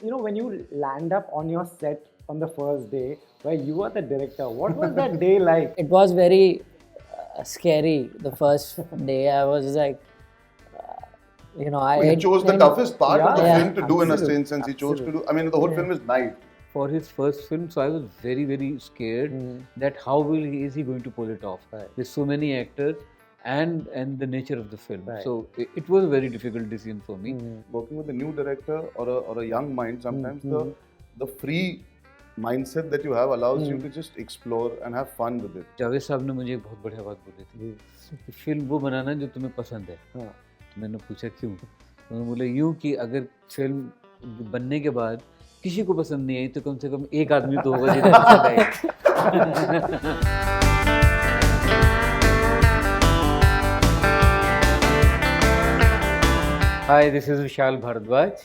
When you land up on your set on the first day where you are the director, what was that day like? It was very scary the first day. I was like, He chose the toughest part of the Yeah, film to do in a absolutely, sense. He chose to do. I mean, the whole film is night. For his first film, so I was very, very scared that is he going to pull it off? Right. There's so many actors and the nature of the film. Right. So it was a very difficult decision for me. Working with a new director or a young mind, sometimes the free mindset that you have allows you to just explore and have fun with it. Javed साहब ने मुझे एक बहुत बढ़िया बात बोली थी कि फिल्म वो बनाना जो तुम्हें पसंद है। हाँ. तो मैंने पूछा क्यों? तो उन्होंने बोला यूँ कि अगर फिल्म बनने के बाद किसी को पसंद नहीं आई तो कम से कम एक आदमी तो होगा जिन्हें पसंद आई। Hi, this is Vishal Bhardwaj.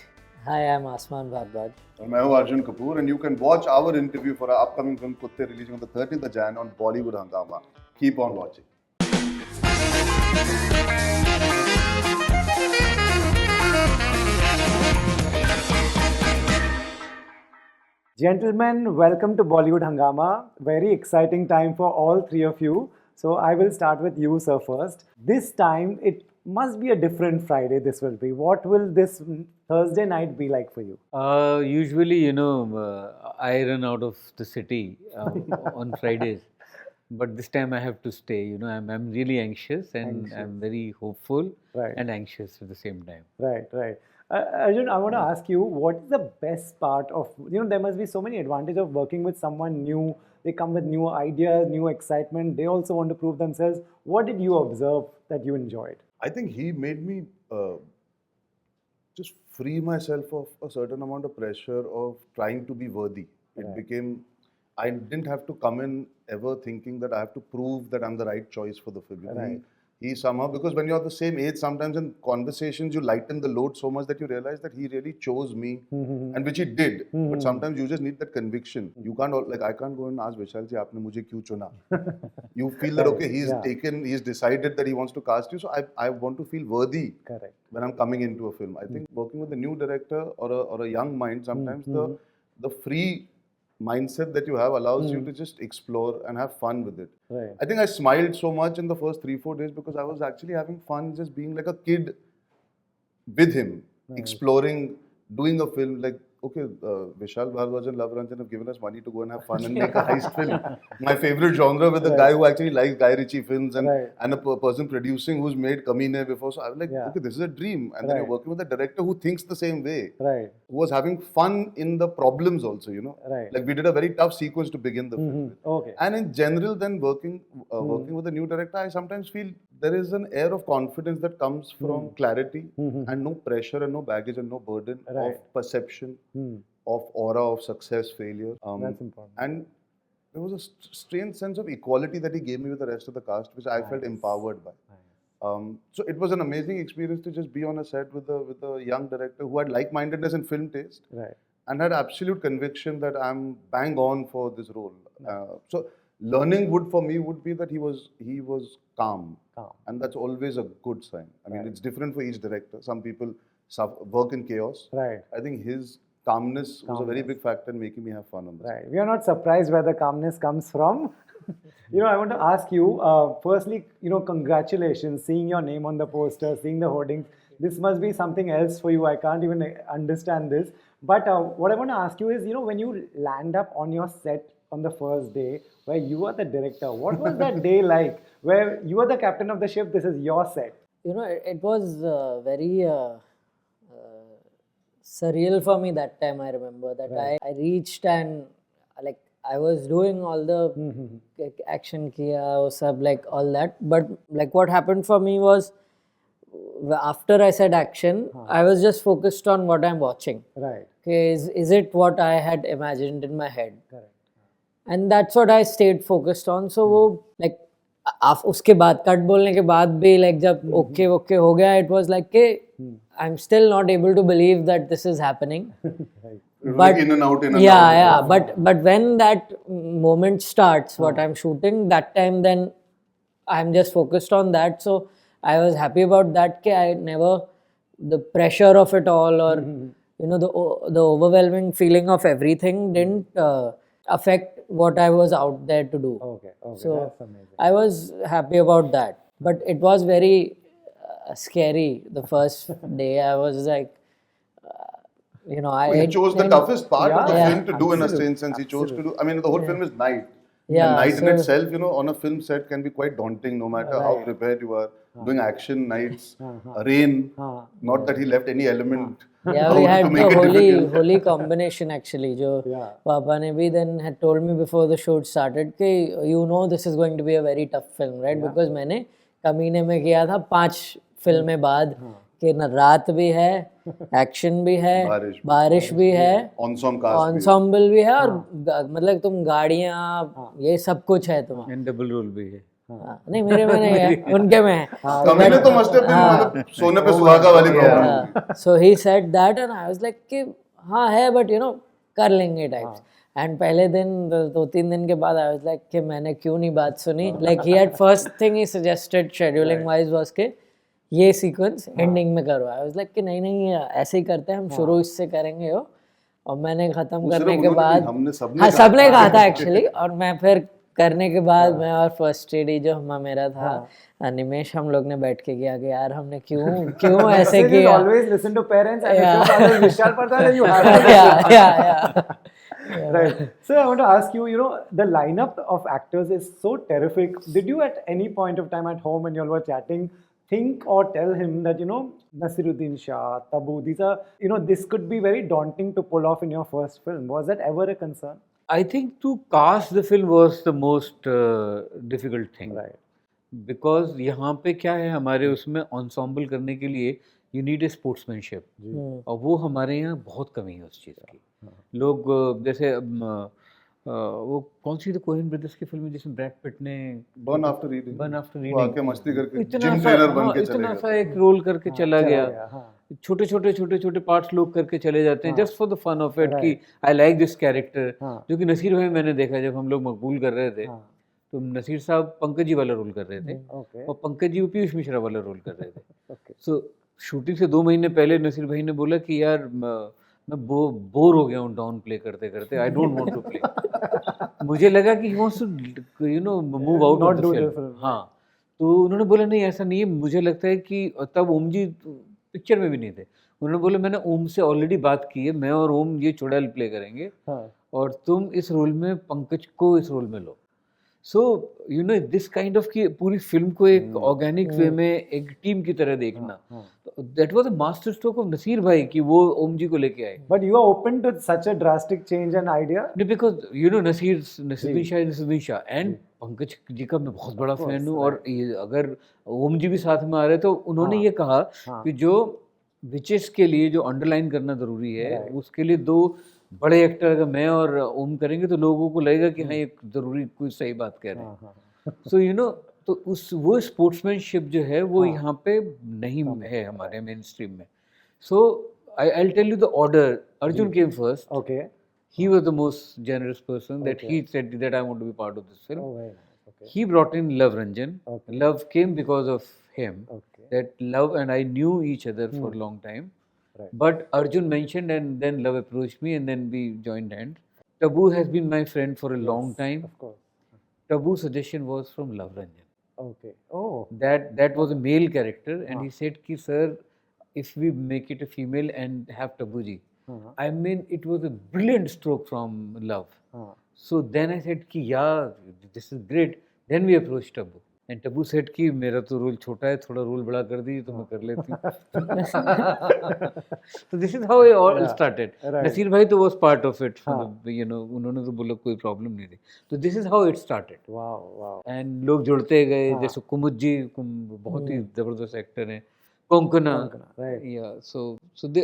hi, I'm Aasman Bhardwaj. And I'm Arjun Kapoor, and you can watch our interview for our upcoming film Kuttey, releasing on the 13th of Jan on Bollywood Hungama. Keep on watching. Gentlemen, welcome to Bollywood Hungama. Very exciting time for all three of you. So I will start with you, sir, first. This time, it must be a different Friday this will be. What will this Thursday night be like for you? Usually, I run out of the city on Fridays. But this time I have to stay. I'm really anxious and I'm very hopeful and anxious at the same time. Right. Arjun, I want to ask you, what is the best part of, there must be so many advantages of working with someone new. They come with new ideas, new excitement. They also want to prove themselves. What did you observe that you enjoyed? I think he made me just free myself of a certain amount of pressure of trying to be worthy. It became, I didn't have to come in ever thinking that I have to prove that I'm the right choice for the film. Right. He somehow, because when you're the same age, sometimes in conversations you lighten the load so much that you realize that he really chose me, and which he did. But sometimes you just need that conviction. You can't, I can't go and ask Vishal ji, aapne mujhe kyun chuna? You feel that, okay, he's decided that he wants to cast you, so I want to feel worthy when I'm coming into a film. I think working with a new director or a young mind, sometimes the free mindset that you have allows you to just explore and have fun with it. Right. I think I smiled so much in the first 3-4 days because I was actually having fun just being like a kid with him, exploring, doing a film like, okay, Vishal Bhardwaj and Love Ranjan have given us money to go and have fun and make a heist film. My favorite genre with a guy who actually likes Guy Ritchie films and a person producing who's made Kamine before. So I was like, okay, this is a dream. And then you're working with a director who thinks the same way. Right. Who was having fun in the problems also, Right. Like we did a very tough sequence to begin the film with. Okay. And in general, then working with a new director, I sometimes feel there is an air of confidence that comes from clarity and no pressure and no baggage and no burden of perception, of aura of success, failure. That's important. And there was a strange sense of equality that he gave me with the rest of the cast, which I felt empowered by. So it was an amazing experience to just be on a set with a young director who had like-mindedness in film taste and had absolute conviction that I'm bang on for this role. So learning for me would be that he was calm, and that's always a good sign. I mean, it's different for each director. Some people work in chaos. Right. I think his calmness was a very big factor in making me have fun on this. Right. We are not surprised where the calmness comes from. I want to ask you, firstly, congratulations, seeing your name on the poster, seeing the hoardings. This must be something else for you. I can't even understand this. But what I want to ask you is, when you land up on your set on the first day, where you are the director, what was that day like? Where you are the captain of the ship, this is your set. It was very surreal for me that time. I remember that I reached and I was doing all the action kiya, wo sab, all that. But what happened for me was, after I said action, I was just focused on what I'm watching. Right. Okay, is it what I had imagined in my head? Correct. And that's what I stayed focused on. So वो उसके बाद cut बोलने के बाद भी जब okay हो गया, it was I'm still not able to believe that this is happening. But in and out, but when that moment starts, what I'm shooting, that time then I'm just focused on that. So I was happy about that. I never, the pressure of it all or you know, the overwhelming feeling of everything didn't affect what I was out there to do. Okay, So that's amazing. I was happy about that. But it was very scary the first day. I was like, you know, He chose the toughest part of the Yeah, film to do in a absolute, sense. He chose to do. I mean, the whole film is night. Yeah, And night in so- itself, you know, on a film set can be quite daunting, no matter how prepared you are. Doing action nights, rain. Not that he left any element yeah, out we had to the make it difficult. holy combination actually. Jo Yeah. Papa ne bhi then had told me before the shoot started कि you know this is going to be a very tough film, right? Because मैंने कमीने में किया था 5 फिल्में बाद कि न रात भी है, एक्शन भी है, बारिश भी है, Ensemble cast भी. ensemble भी है और मतलब तुम गाड़ियाँ ये सब कुछ है तुम्हारा. एंड डबल रोल भी है. हाँ, नहीं मेरे में नहीं है, उनके में है. कमीने तो must have been मतलब सोने पे सुहागा वाली problem. So he said that and I was like कि हाँ है but you know कर लेंगे types. And पहले दिन 2-3 दिन के बाद I was like कि मैंने क्यों नहीं बात सुनी. Like he had first thing he suggested scheduling wise was कि ये सीक्वेंस एंडिंग में करो. I was like कि नहीं ऐसे ही करते हैं हम, शुरू इससे करेंगे हो. और मैंने खत्म करने के बाद हाँ सबने कहा था एक्चुअली. और मैं फिर करने के बाद मैं और फर्स्ट एडी जो मेरा था निमेश, हम लोग ने बैठ के किया कि यार हमने क्यों ऐसे किया. Always listen to parents and if your father is Vishal Bhardwaj, you have to. yeah. Right. So I want to ask you, you know, the lineup of actors is so terrific. Did you at any point of time at home when you all were chatting think or tell him that, you know, Naseeruddin Shah, Tabu, these are, you know, this could be very daunting to pull off in your first film. Was that ever a concern? I think to cast the film was the most difficult thing. Right. Because यहाँ पे क्या है हमारे उसमें ensemble करने के लिए you need a sportsmanship. और वो हमारे यहाँ बहुत कमी है उस चीज़ की. लोग जैसे वो कौन सी थी कोहेन ब्रदर्स की फिल्म जिसमें ब्रैड पिट ने Burn After Reading. वो आके मस्ती करके जिम ट्रेनर बन के चले इतना गए. सा एक रोल करके चला गया. छोटे पार्ट्स लोग करके चले जाते हैं just for the fun of it कि आई लाइक दिस कैरेक्टर. जो कि नसीर भाई मैंने देखा जब हम लोग मकबूल कर रहे थे तो नसीर साहब पंकज जी वाला रोल कर रहे थे और पंकज जी पीयूष मिश्रा वाला रोल कर रहे थे. सो शूटिंग से 2 महीने पहले नसीर भाई ने बोला कि यार मैं बोर हो गया हूँ डाउन प्ले करते करते, I don't want to play. मुझे लगा कि he wants to you know move out of the film. हाँ, तो उन्होंने बोला नहीं ऐसा नहीं है, मुझे लगता है कि तब ओम जी पिक्चर में भी नहीं थे. उन्होंने बोला मैंने ओम से ऑलरेडी बात की है, मैं और ओम ये चुड़ैल प्ले करेंगे और तुम इस रोल में पंकज को इस रोल में लो. So you know this kind of की पूरी फिल्म को एक ऑर्गेनिक वे में एक टीम की तरह देखना, that was a master stroke of Naseer भाई कि वो ओम जी को लेके आए. But you are open to such a drastic change and idea? Because you know Naseeruddin Shah and Pankaj ji का मैं बहुत बड़ा फैन हूँ. और अगर ओम जी भी साथ में आ रहे तो उन्होंने ये कहा कि जो विचेस के लिए जो अंडरलाइन करना जरूरी है उसके लिए 2 बड़े एक्टर अगर मैं और ओम करेंगे तो लोगों को लगेगा कि हाँ ये जरूरी कोई सही बात कह रहे हैं. सो यू नो तो वो स्पोर्ट्समैनशिप जो है वो यहाँ पे नहीं है हमारे मेन स्ट्रीम में. सो I'll tell you the order. Arjun came first. Okay. He was the most generous person that he said that I want to be part of this film. Oh, very nice. Okay. He brought in Love Ranjan. Okay. Love came because of him. Okay. That Love and I knew each other for a long time. Right. But Arjun mentioned and then Love approached me and then we joined hands. Tabu has been my friend for a long time. Of course. Tabu's suggestion was from Love Ranjan. Okay. Oh. That was a male character and he said ki sir, if we make it a female and have Tabu ji. I mean, it was a brilliant stroke from Love. So then I said कि yeah, this is great. Then we approached Tabu. And Tabu said कि मेरा तो role छोटा है, थोड़ा role बड़ा कर दी तो मैं कर लेती हूँ. So this is how it all started. Naseer भाई तो was part of it. You know, उन्होंने तो बोला कोई problem नहीं थी. So this is how it started. Wow, wow. And लोग जुड़ते गए, जैसे कुमुद जी बहुत ही जबरदस्त एक्टर हैं. Konkona, right. Yeah, so they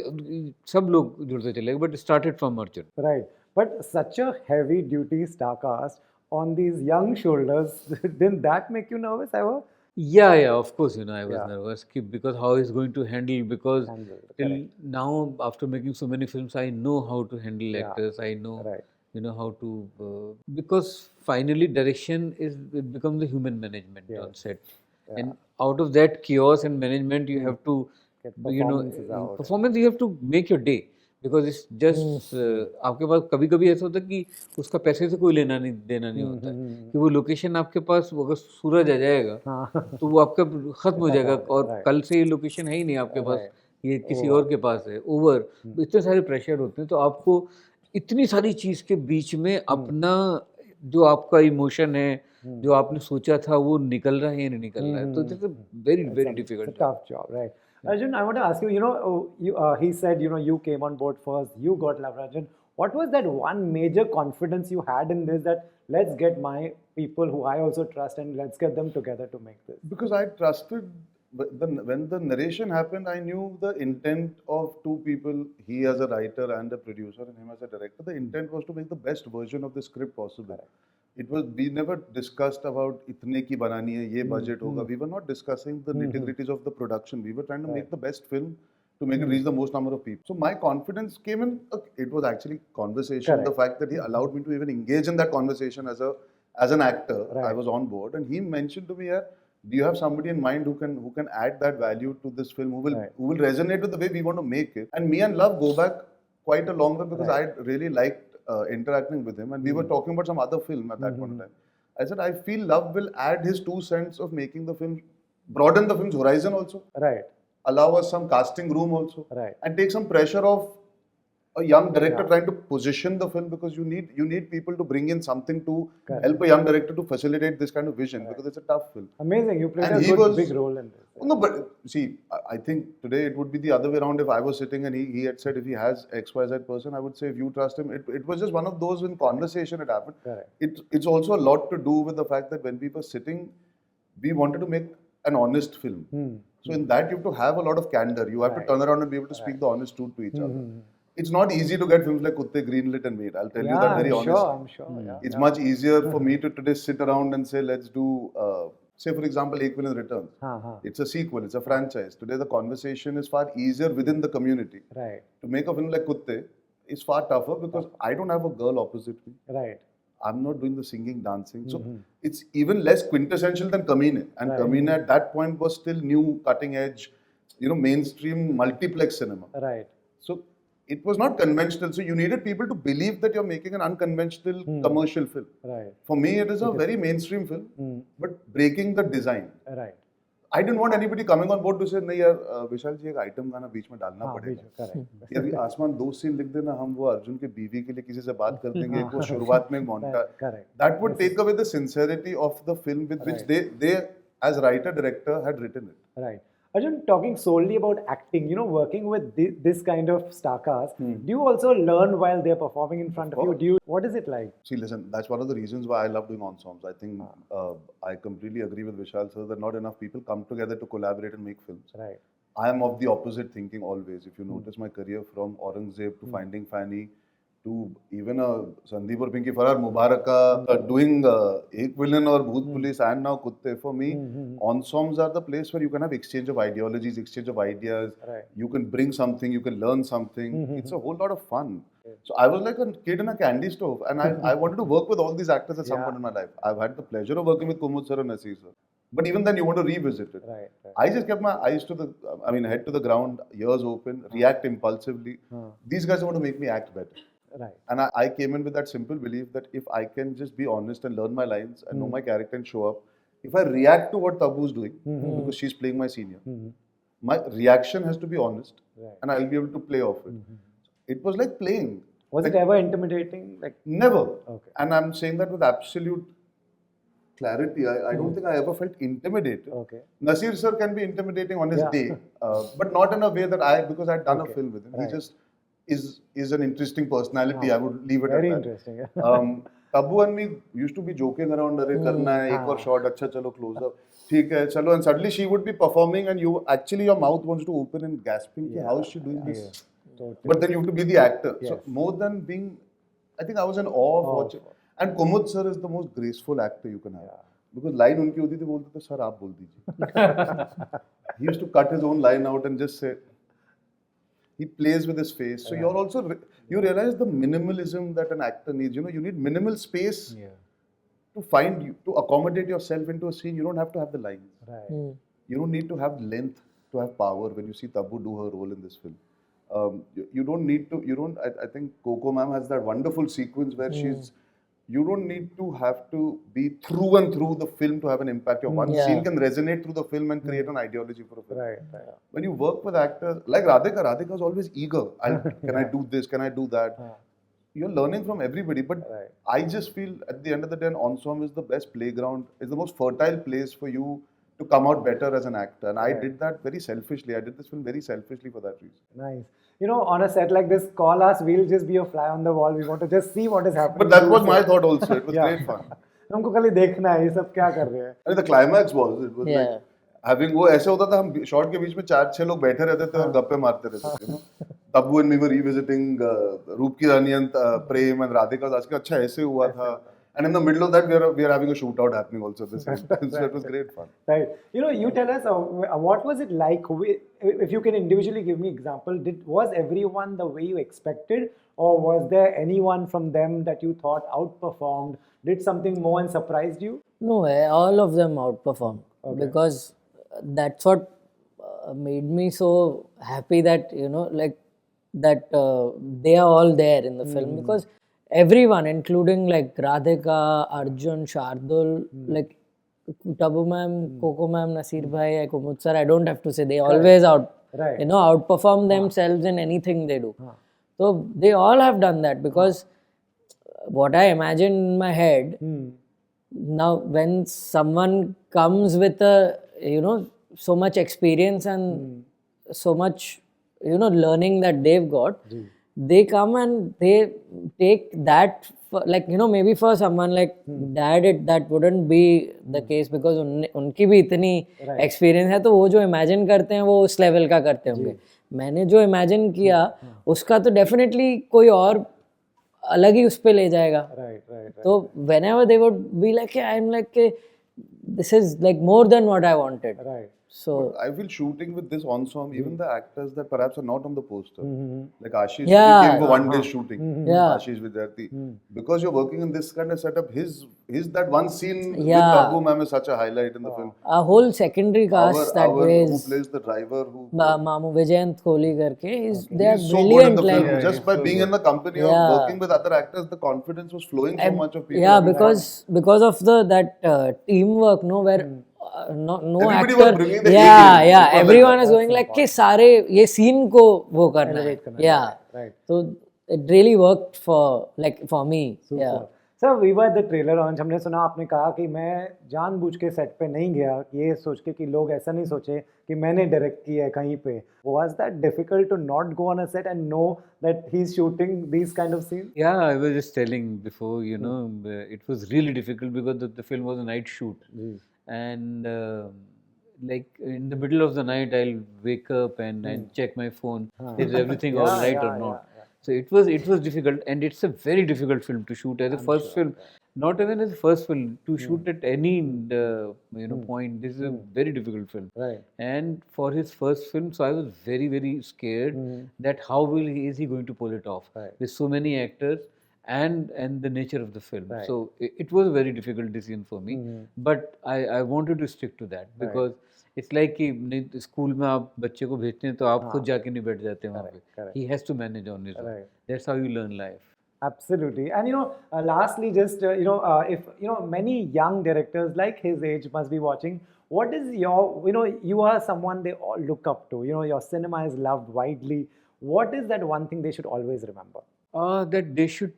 सब लोग जुड़ते चले गए, but it started from Arjun. Right, but such a heavy duty star cast on these young shoulders, didn't that make you nervous ever? Yeah, of course, you know, I was nervous because how he's going to handle, because till now, after making so many films, I know how to handle actors, I know, you know, how to, because finally direction it becomes the human management on set. And out of that chaos and management, you have to, you know, performance, you have to make your day. Because it's just आपके पास कभी कभी ऐसा होता है कि उसका पैसे से कोई लेना नहीं देना नहीं होता है कि वो लोकेशन आपके पास अगर सूरज आ जाएगा तो वो आपका खत्म हो जाएगा और कल से ये लोकेशन है ही नहीं आपके पास, ये किसी और के पास है, ओवर। इतने सारे प्रेशर होते हैं तो आपको इतनी सारी चीज़ के बीच में अपना जो आपका इमोशन है, जो आपने सोचा था वो निकल रहा है या नहीं निकल रहा है, तो it's a very very difficult tough job, right? Arjun, I want to ask you, he said, you came on board first, you got love, Arjun. What was that one major confidence you had in this, that let's get my people who I also trust and let's get them together to make this? Because I trusted, when the narration happened, I knew the intent of two people, he as a writer and a producer and him as a director. The intent was to make the best version of the script possible. It was, we never discussed about itne ki banani hai, ye budget hoga. We were not discussing the nitty-gritties of the production. We were trying to make the best film to make it reach the most number of people. So my confidence came in, it was actually conversation. The fact that he allowed me to even engage in that conversation as an actor, I was on board, and he mentioned to me, do you have somebody in mind who can add that value to this film, who will resonate with the way we want to make it? And me and Love go back quite a long way, because I really liked interacting with him, and we were talking about some other film at that point in time. I said, I feel Love will add his 2 cents of making the film, broaden the film's horizon also, Right. allow us some casting room also, Right. and take some pressure off a young director trying to position the film, because you need people to bring in something to help a young director to facilitate this kind of vision, because it's a tough film. Amazing, you played And a good big role in this. No, but see, I think today it would be the other way around. If I was sitting and he had said if he has XYZ person, I would say if you trust him. It was just one of those, in conversation it happened. Correct. It's also a lot to do with the fact that when we were sitting, we wanted to make an honest film. So in that you have to have a lot of candor. You have to turn around and be able to speak the honest truth to each other. It's not easy to get films like Kuttey greenlit and made. I'll tell you that very honestly. I'm sure. Yeah. It's much easier for me to today sit around and say, let's do, say for example, Ek Villain Returns. It's a sequel, it's a franchise. Today the conversation is far easier within the community. Right. To make a film like Kuttey is far tougher, because I don't have a girl opposite me. Right. I'm not doing the singing, dancing. So it's even less quintessential than Kamine. And Kamine at that point was still new, cutting edge, mainstream multiplex cinema. Right. So it was not conventional. So you needed people to believe that you're making an unconventional commercial film. Right. For me, it is a very mainstream film, but breaking the design. Right. I didn't want anybody coming on board to say, नहीं यार विशाल जी एक item गाना बीच में डालना पड़ेगा. यार आसमान 2 scene लिख देना, हम वो अर्जुन के बीवी के लिए किसी से बात कर देंगे, वो शुरुआत में मोंटा. That would take away the sincerity of the film with which they as writer director had written it. Right. Arjun, talking solely about acting, working with this kind of star cast, do you also learn while they're performing in front of you? What is it like? See, listen, that's one of the reasons why I love doing ensembles. I think I completely agree with Vishal sir that not enough people come together to collaborate and make films. Right. I am of the opposite thinking always. If you notice my career from Aurangzeb to Finding Fanny to even Sandeep or Pinky Farrar, Mubaraka, doing Ek Villain or Bhoot Police and now Kuttey. For me, ensembles are the place where you can have exchange of ideologies, exchange of ideas. Right. You can bring something, you can learn something. It's a whole lot of fun. So I was like a kid in a candy store, and I wanted to work with all these actors at some point in my life. I've had the pleasure of working with Kumud sir and Nasir sir. But even then, you want to revisit it. Right. I just kept my eyes head to the ground, ears open, react impulsively. These guys want to make me act better. Right. And I came in with that simple belief that if I can just be honest and learn my lines and know my character and show up, if I react to what Tabu is doing, because she's playing my senior, my reaction has to be honest, and I'll be able to play off it. It was like playing. Was it ever intimidating? Never. Okay. And I'm saying that with absolute clarity. I don't think I ever felt intimidated. Okay. Nasir sir can be intimidating on his day, but not in a way that because I'd done a film with him. He just is an interesting personality. I would leave it Very at that. interesting. Tabu and me used to be joking around. Arey karna hai, ek aur shot, अच्छा चलो close up. ठीक है, चलो. And suddenly she would be performing, and your mouth wants to open and gasping. How is she doing this? Totally. But then you have to be the actor. Yes. So more than being, I think I was in awe of watching. And Kumud sir is the most graceful actor you can have. Because line unki hoti thi, बोलते थे, sir आप बोल दीजिए. He used to cut his own line out and just say. He plays with his face. So you're also, you realize the minimalism that an actor needs. You need minimal space to accommodate yourself into a scene. You don't have to have the lines. Right. You don't need to have length to have power. When you see Tabu do her role in this film, You don't need to. You don't. I think Coco Ma'am has that wonderful sequence where she's. You don't need to have to be through and through the film to have an impact. Your one scene can resonate through the film and create an ideology for a film. Right. When you work with actors like Radhika is always eager. Can I do this? Can I do that? You're learning from everybody. But I just feel at the end of the day, an ensemble is the best playground. It's the most fertile place for you to come out better as an actor. And I did that very selfishly. I did this film very selfishly for that reason. Nice. You know, on a set like this, call us. We'll just be a fly on the wall. We want to just see what is happening. But that was my thought also. It was great fun. हमको खाली देखना है ये सब क्या कर रहे हैं. And the climax was like having वो ऐसे होता था हम शॉट के बीच में 4-6 लोग बैठे रहते थे और गप्पे मारते रहते थे. Tabu and we were revisiting रूप की रानी and प्रेम and Radhika. अच्छा ऐसे हुआ था. And in the middle of that, we are having a shootout happening also at the same time. So it was great fun. Right. You know, you tell us what was it like? If you can individually give me example, was everyone the way you expected, or was there anyone from them that you thought outperformed, did something more and surprised you? No, all of them outperformed because that's what made me so happy that that they are all there in the film because. Everyone, including like Radhika, Arjun, Shardul, like Tabu ma'am, Coco ma'am, Nasir bhai, Kumud sir, I don't have to say, they always outperform themselves in anything they do. So they all have done that because what I imagine in my head, now when someone comes with so much experience and so much, learning that they've got, they come and they take that maybe for someone like dad that wouldn't be the case because उनकी भी इतनी experience है तो वो जो imagine करते हैं वो उस level का करते होंगे. मैंने जो imagine किया उसका तो definitely कोई और अलग ही उस पे ले जाएगा. तो whenever they would be like I'm like this is like more than what I wanted. So but I feel shooting with this ensemble, even the actors that perhaps are not on the poster, like Ashish, came for one day shooting. Ashish Vidyarthi, because you're working in this kind of setup, his that one scene with Tabu ma'am is such a highlight in the film. A whole secondary cast who plays the driver, Mamu Vijayant Kohli karke, they are so brilliant. Good in the film. Just by being in the company of working with other actors, the confidence was flowing so much of people. Yeah, because of that teamwork, where. No everybody actor. Was bringing the everyone is going like कि सारे ये scene को वो करना है. So it really worked for me. Super. Yeah. Sir, we were at the trailer launch. हमने सुना आपने कहा कि मैं जानबूझ के सेट पे नहीं गया ये सोच के कि लोग ऐसा नहीं सोचे कि मैंने डायरेक्ट किया है कहीं पे. Was that difficult to not go on a set and know that he's shooting these kind of scenes? Yeah, I was just telling before, it was really difficult because the film was a night shoot. And like in the middle of the night, I'll wake up and check my phone. Is everything all right or not? So it was difficult, and it's a very difficult film to shoot as a first film. Not even as a first film to shoot at any point. This is a very difficult film. And for his first film, so I was very, very scared that how is he going to pull it off with so many actors. And the nature of the film. So it was a very difficult decision for me. But I wanted to stick to that because it's like कि school में आप बच्चे को भेजते हैं तो आप खुद जाके नहीं बैठ जाते वहाँ पे. He has to manage on his own. That's how you learn life. Absolutely. And lastly, just if many young directors like his age must be watching. What is your you are someone they all look up to. Your cinema is loved widely. What is that one thing they should always remember? That they should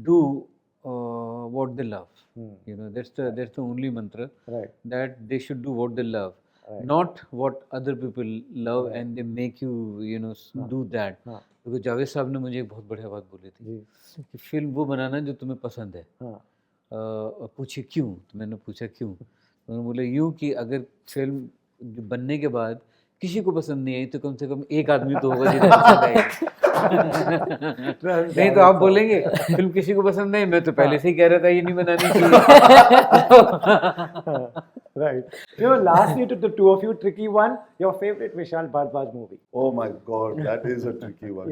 do what they love. That's the only mantra. That they should do what they love, not what other people love, and they make you do that. Because Javed साहब ने मुझे एक बहुत बढ़िया बात बोली थी कि फिल्म वो बनाना जो तुम्हें पसंद है. पूछे क्यों? तो मैंने पूछा क्यों? उन्होंने बोला यूँ कि अगर फिल्म बनने के बाद किसी को पसंद नहीं आई तो कम से कम एक आदमी तो होगा जिन्हें पसंद आएगी. नहीं तो आप बोलेंगे फिल्म किसी को पसंद नहीं, मैं तो पहले से ही कह रहा था ये नहीं बनानी चाहिए. Right. Lastly, to the two of you, tricky one. Your favorite Vishal Bhardwaj movie? Oh my God, that is a tricky one.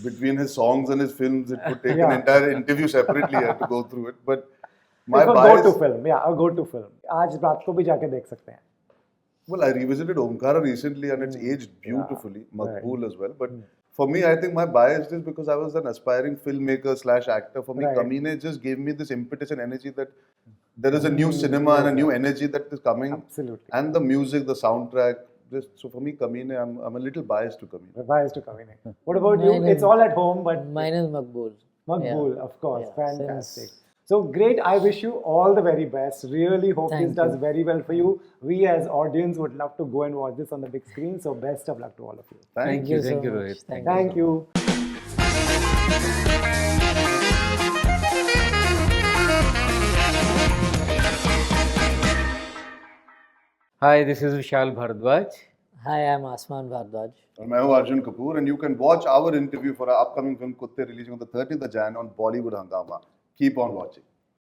Between his songs and his films, it would take an entire interview separately. I had to go through it, but my bias. Go-to film. A go-to film. आज रात को भी जाके देख सकते हैं. Well, I revisited Omkara recently and it's aged beautifully. Maqbool as well. But for me, I think my bias is because I was an aspiring filmmaker / actor. For me, Kamine just gave me this impetus and energy that there is a new cinema and a new energy that is coming. Absolutely. And the music, the soundtrack. So for me, Kamine, I'm a little biased to Kamine. Biased to Kamine. What about you? It's all at home, but Mine is Maqbool. Maqbool, of course. Yeah, Fantastic. So great. I wish you all the very best. Really hope this does very well for you. We as audience would love to go and watch this on the big screen. So best of luck to all of you. Thank you. Thank you, so Rohit. much. Thank you. Hi, this is Vishal Bhardwaj. Hi, I'm Aasman Bhardwaj. I'm Arjun Kapoor, and you can watch our interview for our upcoming film Kuttey, releasing on the 30th of Jan on Bollywood Hungama. Keep on watching.